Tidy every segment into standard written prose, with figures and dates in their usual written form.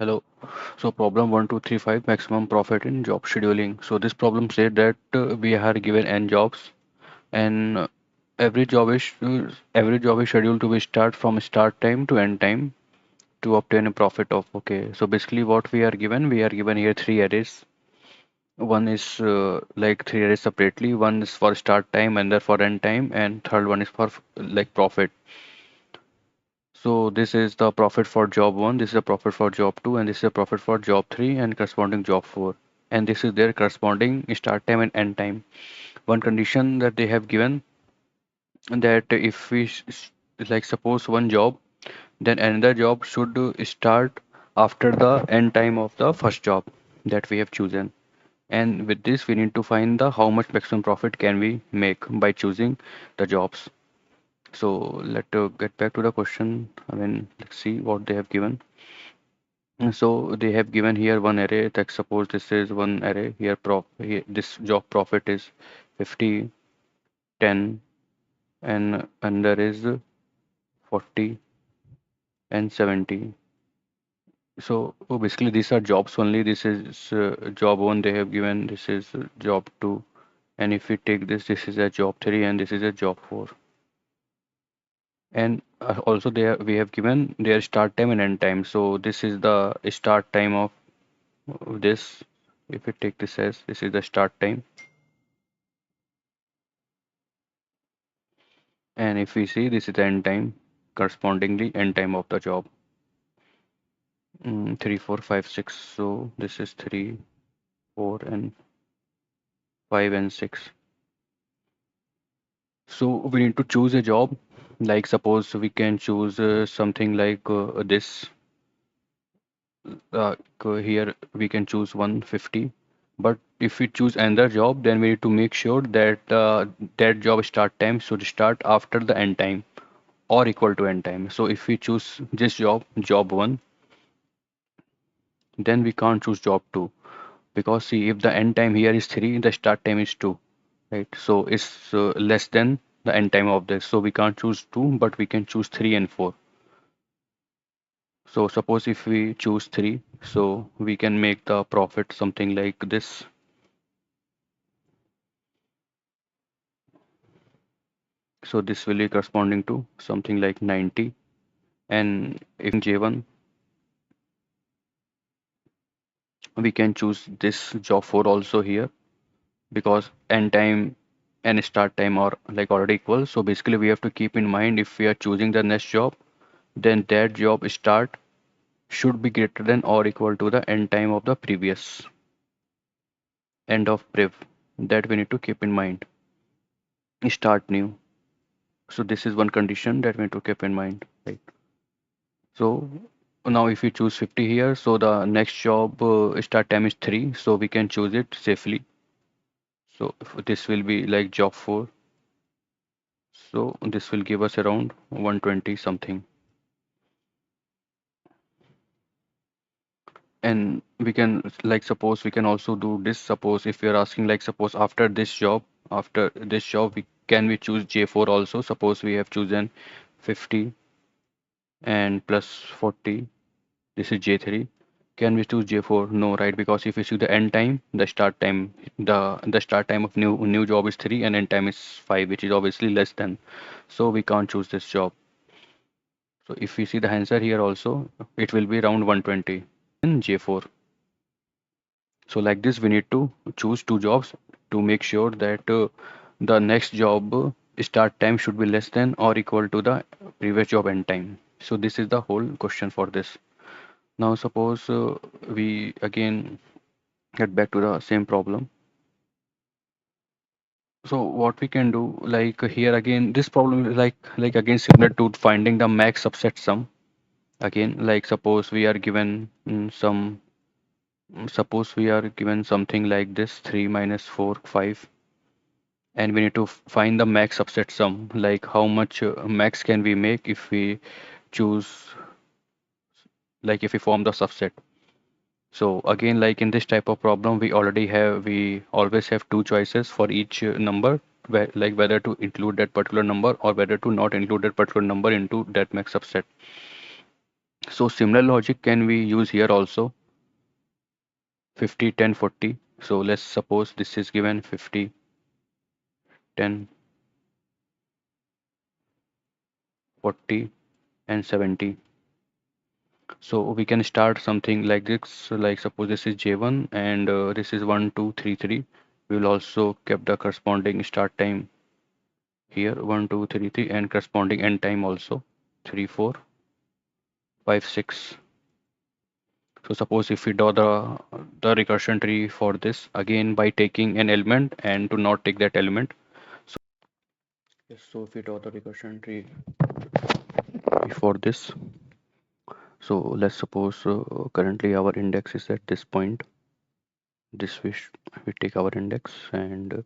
Hello. So problem 1235 maximum profit in job scheduling. So this problem said that we are given n jobs and every job is scheduled to be start from start time to end time to obtain a profit of. Okay. So basically what we are given here three arrays. One is like three arrays separately. One is for start time, and for end time, and third one is for like profit. So this is the profit for job 1, this is a profit for job 2, and this is a profit for job 3 and corresponding job 4. And this is their corresponding start time and end time. One condition that they have given that if like suppose one job, then another job should start after the end time of the first job that we have chosen. And with this, we need to find the how much maximum profit can we make by choosing the jobs. So let's get back to the question. Let's see what they have given. So they have given here one array. Like suppose this is one array here. Here, this job profit is 50, 10, and under is 40 and 70. So basically these are jobs only. This is job one they have given. This is job two, and if we take this, this is a job three, and this is a job four. And also we have given their start time and end time. So this is the start time of this. If we take this as this is the start time, and if we see this is the end time, correspondingly end time of the job. 3 4 5 6. So this is 3 4 and 5 and 6. So we need to choose a job. Like suppose we can choose something like this. Here we can choose 150. But if we choose another job, then we need to make sure that that job start time should start after the end time or equal to end time. So if we choose this job, job 1, then we can't choose job 2, because see, if the end time here is 3, the start time is 2, right? So it's less than the end time of this, so we can't choose 2, but we can choose 3 and 4. So suppose if we choose 3, so we can make the profit something like this. So this will be corresponding to something like 90. And if J1, we can choose this job 4 also here, because end time and start time are like already equal. So basically we have to keep in mind, if we are choosing the next job, then that job start should be greater than or equal to the end time of the previous end of prev. That we need to keep in mind. Start new. So this is one condition that we need to keep in mind, right? So now if we choose 50 here, so the next job start time is 3, so we can choose it safely. So this will be like job 4. So this will give us around 120 something. And we can, like suppose we can also do this. Suppose if you're asking, like suppose after this job we choose J4 also. Suppose we have chosen 50 and plus 40, this is J3. Can we choose J4? No, right? Because if we choose the end time, the start time of new job is 3 and end time is 5, which is obviously less than, so we can't choose this job. So if we see the answer here also, it will be around 120 in J4. So like this, we need to choose two jobs to make sure that the next job start time should be less than or equal to the previous job end time. So this is the whole question for this. Now suppose we again get back to the same problem. So what we can do, like here again, this problem is like again similar to finding the max subset sum. Again, like suppose we are given suppose we are given something like this 3 minus 4 5, and we need to find the max subset sum, like how much max can we make if we choose, like if we form the subset. So again, like in this type of problem, we always have two choices for each number, like whether to include that particular number or whether to not include that particular number into that max subset. So similar logic can we use here also, 50, 10, 40. So let's suppose this is given 50, 10, 40, and 70. So we can start something like this. So like suppose this is J1 and this is 1, 2, 3, 3. We will also keep the corresponding start time here, 1, 2, 3, 3, and corresponding end time also, 3, 4, 5, 6. So suppose if we draw the recursion tree for this again by taking an element and to not take that element. So yes, so if we draw the recursion tree before this, so let's suppose currently our index is at this point. This we take our index and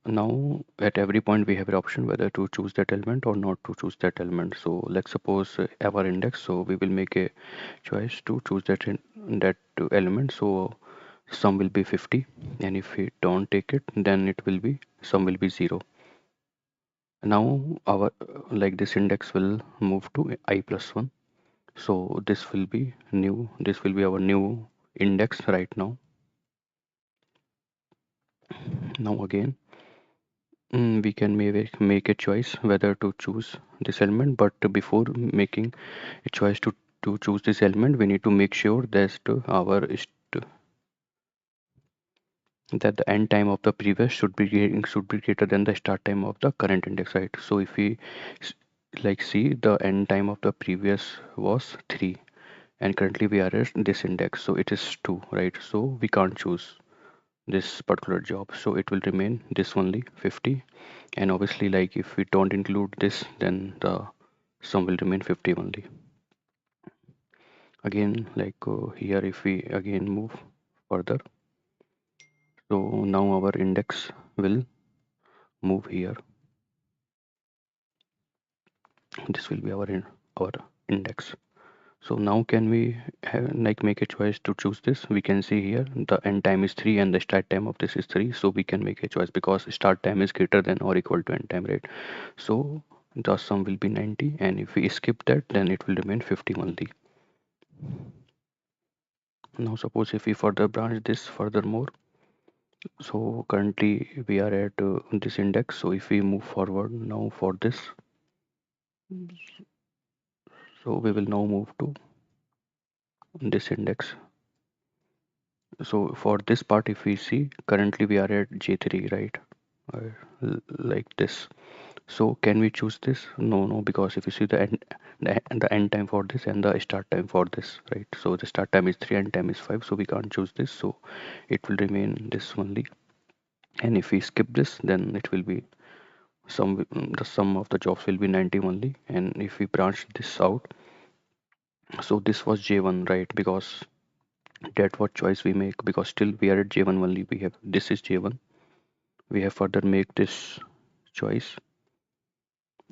now at every point we have an option whether to choose that element or not to choose that element. So let's suppose our index, so we will make a choice to choose that element. So sum will be 50, and if we don't take it, then it will be sum will be 0. Now our like this index will move to I plus 1. So this will be new. This will be our new index right now. Now again, we can make a choice whether to choose this element, but before making a choice to choose this element, we need to make sure that that the end time of the previous should be greater than the start time of the current index, right? So if we s- like see the end time of the previous was 3 and currently we are at this index, so it is 2, right? So we can't choose this particular job, so it will remain this only 50. And obviously like if we don't include this, then the sum will remain 50 only. Again like here if we again move further, so now our index will move here. This will be our index. So now can we have, like make a choice to choose this? We can see here the end time is 3 and the start time of this is 3, so we can make a choice because start time is greater than or equal to end time, right? So the sum will be 90, and if we skip that, then it will remain 50 only. Now suppose if we further branch this furthermore, so currently we are at this index, so if we move forward now for this, so we will now move to this index. So for this part, if we see currently we are at J3, right? Like this. So can we choose this? No, no, because if you see the end time for this and the start time for this, right? So the start time is 3 and time is 5, so we can't choose this. So it will remain this only. And if we skip this, then it will be the sum of the jobs will be 90 only. And if we branch this out, so this was J1, right? Because that what choice we make, because still we are at J1 only. We have this is J1. We have further make this choice,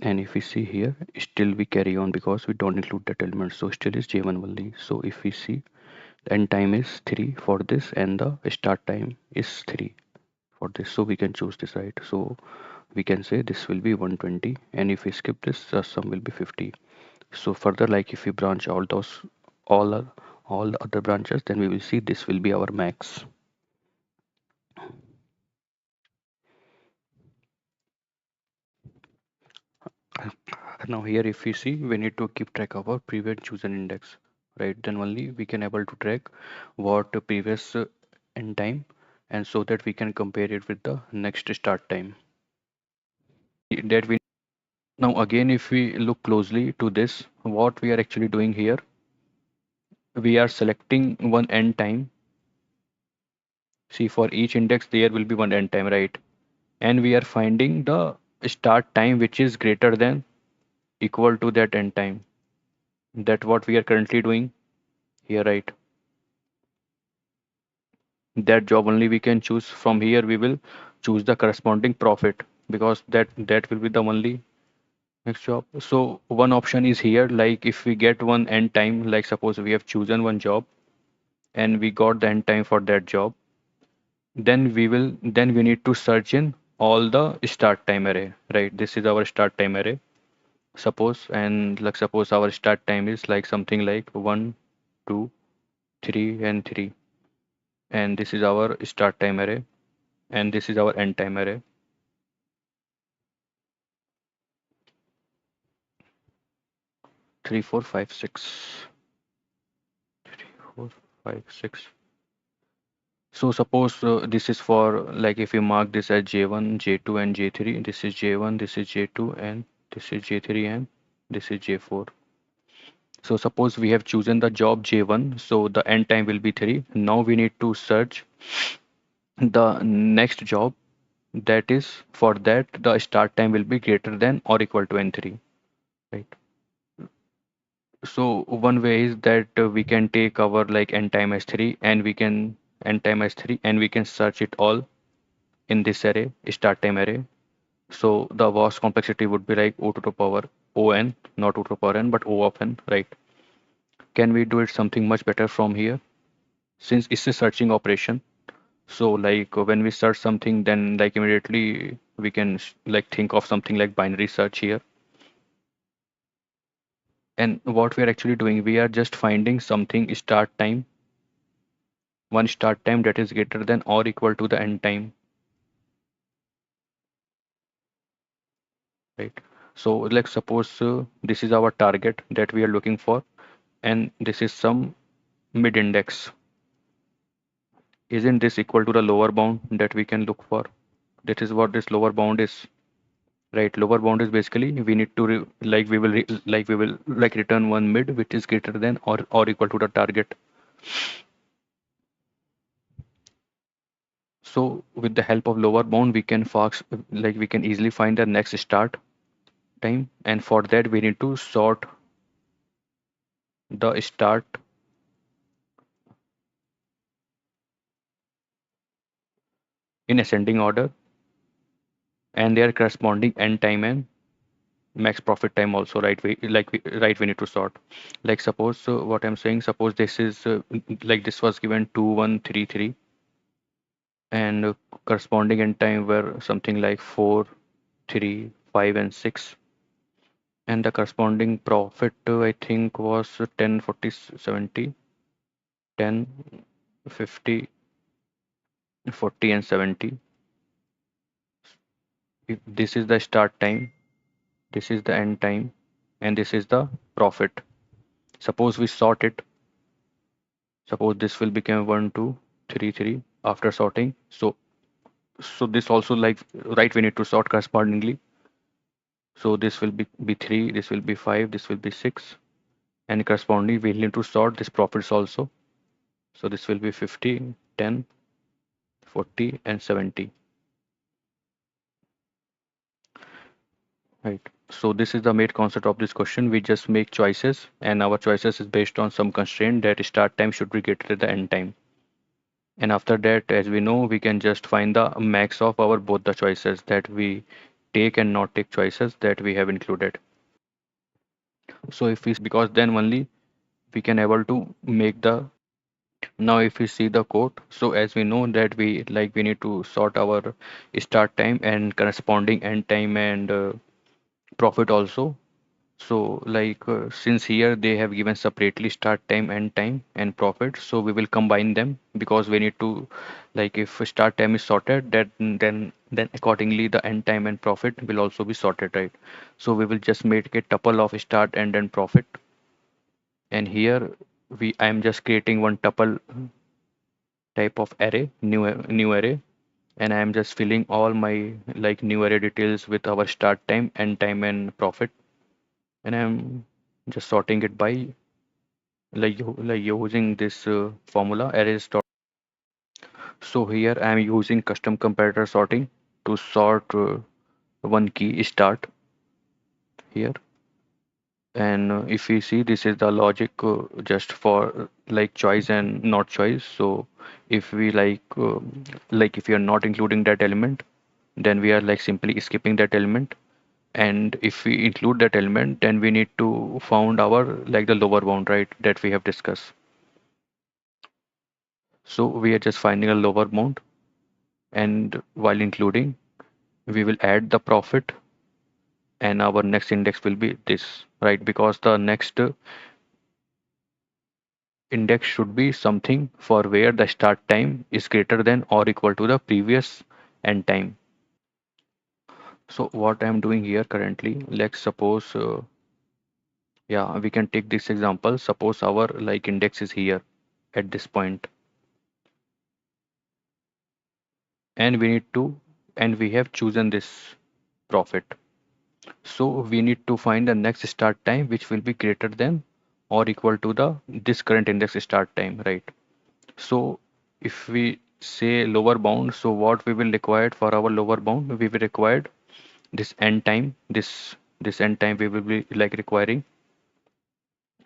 and if we see here still we carry on because we don't include that element, so still is J1 only. So if we see the end time is 3 for this and the start time is 3 for this, so we can choose this, right? So we can say this will be 120, and if we skip this, the sum will be 50. So further, like if we branch all are- all the other branches, then we will see this will be our max. Now here if we see, we need to keep track of our previous chosen index, right? Then only we can able to track what the previous end time, and so that we can compare it with the next start time that we. Now again if we look closely to this, what we are actually doing here, we are selecting one end time. See, for each index there will be one end time, right? And we are finding the start time which is greater than equal to that end time. That what we are currently doing here, right? That job only we can choose. From here we will choose the corresponding profit, because that will be the only next job. So one option is here, like if we get one end time, like suppose we have chosen one job and we got the end time for that job, then we need to search in all the start time array, right? This is our start time array. Suppose our start time is like something like 1, 2, 3 and 3, and this is our start time array, and this is our end time array. 3, 4, 5, 6. 4, 5, 6. So suppose this is for, like, if you mark this as J1, J2 and J3, this is J1, this is J2 and this is J3 and this is J4. So suppose we have chosen the job J1, so the end time will be 3. Now we need to search the next job, that is, for that the start time will be greater than or equal to N3, right? So one way is that we can take our like end time as 3 and we can end time as 3 and we can search it all in this array, start time array. So the vast complexity would be like O to the power On, not O to the power n, but O of n, right? Can we do it something much better from here? Since it's a searching operation, so like when we search something, then like immediately we can like think of something like binary search here. And what we are actually doing, we are just finding something start time, one start time that is greater than or equal to the end time, right? So let's suppose this is our target that we are looking for, and this is some mid index. Isn't this equal to the lower bound that we can look for? That is what this lower bound is, right? Lower bound is basically we need to like we will like return one mid which is greater than or equal to the target. So with the help of lower bound, we can fast like we can easily find the next start time, and for that we need to sort the start in ascending order and their corresponding end time and max profit time also, right? We need to sort, like suppose what I'm saying, suppose this is like this was given 2 1 3 3, and corresponding end time were something like 4 3 5 and 6, and the corresponding profit I think was 10 40 70, 10 50 40 and 70. If this is the start time, this is the end time, and this is the profit. Suppose we sort it. Suppose this will become 1 2 3 3 after sorting. So this also, like, right, we need to sort correspondingly. So this will be 3, this will be 5, this will be 6, and correspondingly we need to sort this profits also. So this will be 50, 10, 40 and 70. Right. So this is the main concept of this question. We just make choices, and our choices is based on some constraint that start time should be greater than the end time. And after that, as we know, we can just find the max of our both the choices that we take and not take choices that we have included. So if we, because then only we can able to make the, now if we see the code, so as we know that we need to sort our start time and corresponding end time and profit also. So like since here they have given separately start time, end time and profit, so we will combine them because we need to, like, if start time is sorted, that then accordingly the end time and profit will also be sorted, right? So we will just make a tuple of start, end and profit, and here we I am just creating one tuple type of array, new array, and I am just filling all my like new array details with our start time, end time and profit, and I'm just sorting it by like using this formula arrays dot. So here I am using custom comparator sorting to sort one key start here, and if we see, this is the logic just for like choice and not choice. So if we like if we are not including that element, then we are like simply skipping that element, and if we include that element, then we need to found our like the lower bound, right, that we have discussed. So we are just finding a lower bound, and while including, we will add the profit and our next index will be this, right? Because the next index should be something for where the start time is greater than or equal to the previous end time. So what I'm doing here currently, let's suppose, yeah, we can take this example. Suppose our like index is here at this point, and we need to, and we have chosen this profit. So we need to find the next start time which will be greater than or equal to the this current index start time, right? So if we say lower bound, so what we will require for our lower bound, we will require this end time, this end time we will be like requiring.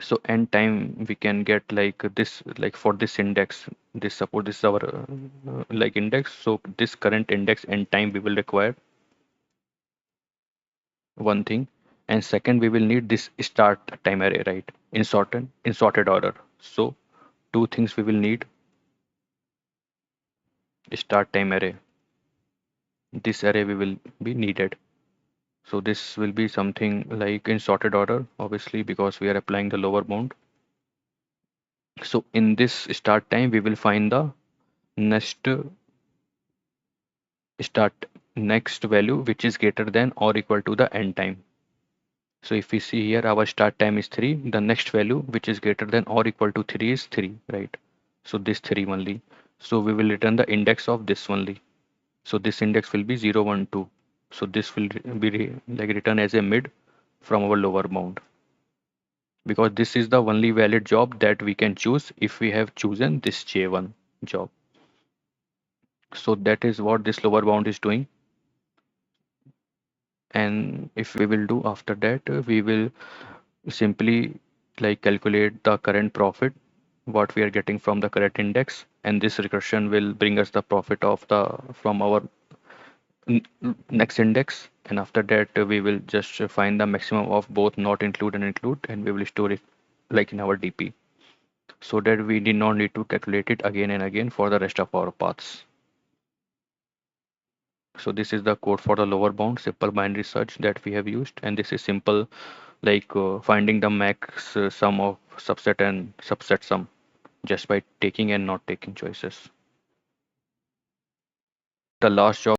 So end time we can get like this, like for this index, this suppose this is our like index. So this current index end time we will require one thing, and second we will need this start time array, right? In sorted order. So two things we will need: start time array. This array we will be needed. So this will be something like in sorted order, obviously, because we are applying the lower bound. So in this start time, we will find the next start next value which is greater than or equal to the end time. So if we see here, our start time is 3. The next value which is greater than or equal to 3 is 3, right? So this 3 only. So we will return the index of this only. So this index will be 0, 1, 2. So this will be like written as a mid from our lower bound, because this is the only valid job that we can choose if we have chosen this J1 job. So that is what this lower bound is doing. And if we will do after that, we will simply like calculate the current profit, what we are getting from the current index, and this recursion will bring us the profit of the from our next index. And after that, we will just find the maximum of both not include and include, and we will store it like in our DP, so that we did not need to calculate it again and again for the rest of our paths. So this is the code for the lower bound, simple binary search that we have used, and this is simple like finding the max sum of subset and subset sum just by taking and not taking choices. The last job